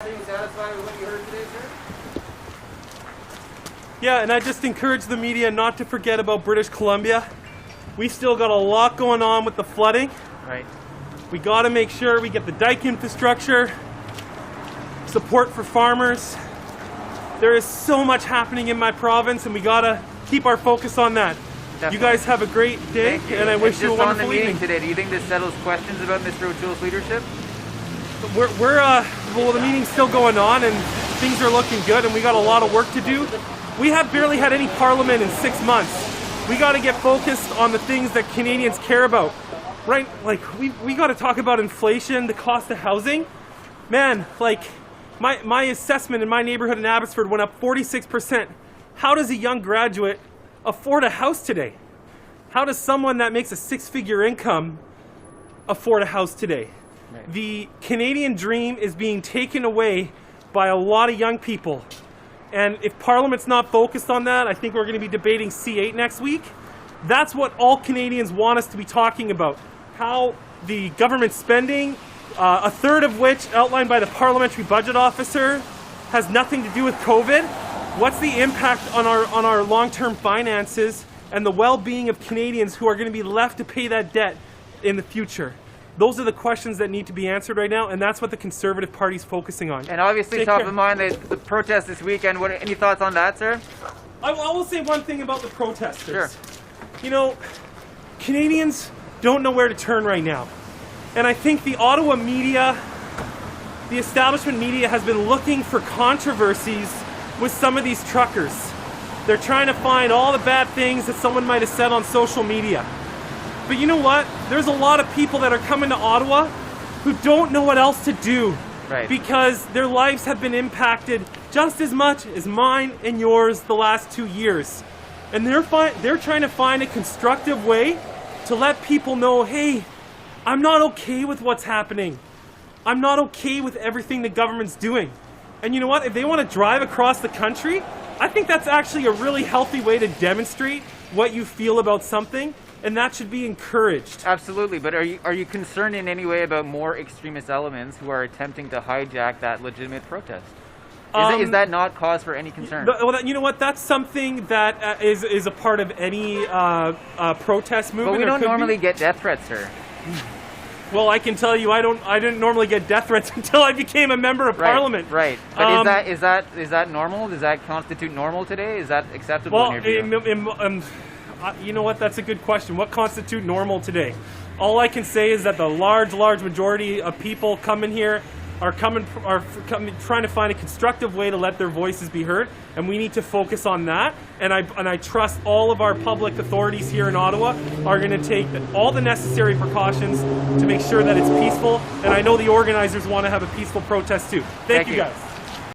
Are you satisfied with what you heard today, sir? Yeah, and I just encourage the media not to forget about British Columbia. We still got a lot going on with the flooding. Right. We got to make sure we get the dike infrastructure, support for farmers. There is so much happening in my province, and we got to keep our focus on that. Definitely. You guys have a great day, and I wish you a wonderful on the meeting evening. Today, do you think this settles questions about Mr. O'Toole's leadership? Well, the meeting's still going on, and things are looking good, and we got a lot of work to do. We have barely had any parliament in 6 months. We got to get focused on the things that Canadians care about, right? Like, we got to talk about inflation, the cost of housing. Man, like, my assessment in my neighborhood in Abbotsford went up 46%. How does a young graduate afford a house today? How does someone that makes a six-figure income afford a house today? Right. The Canadian dream is being taken away by a lot of young people. And if Parliament's not focused on that, I think we're going to be debating C8 next week. That's what all Canadians want us to be talking about. How the government spending, a third of which outlined by the Parliamentary Budget Officer, has nothing to do with COVID. What's the impact on our long-term finances and the well-being of Canadians who are going to be left to pay that debt in the future? Those are the questions that need to be answered right now, and that's what the Conservative Party's focusing on. And obviously, top of mind, the protest this weekend. Any thoughts on that, sir? I will say one thing about the protesters. Sure. You know, Canadians don't know where to turn right now. And I think the Ottawa media, the establishment media, has been looking for controversies with some of these truckers. They're trying to find all the bad things that someone might have said on social media. But you know what? There's a lot of people that are coming to Ottawa who don't know what else to do. Right. Because their lives have been impacted just as much as mine and yours the last 2 years. And they're trying to find a constructive way to let people know, hey, I'm not okay with what's happening. I'm not okay with everything the government's doing. And you know what? If they want to drive across the country, I think that's actually a really healthy way to demonstrate what you feel about something. And that should be encouraged. Absolutely, but are you concerned in any way about more extremist elements who are attempting to hijack that legitimate protest? Is that not cause for any concern? Well, you know what? That's something that is a part of any protest movement. But we don't normally get death threats, sir. Well, I can tell you, I didn't normally get death threats until I became a member of Parliament. Right. But is that normal? Does that constitute normal today? Is that acceptable in your view? You know what? That's a good question. What constitutes normal today? All I can say is that the large majority of people coming here are trying to find a constructive way to let their voices be heard, and we need to focus on that. And I trust all of our public authorities here in Ottawa are going to take all the necessary precautions to make sure that it's peaceful. And I know the organizers want to have a peaceful protest too. Thank you guys.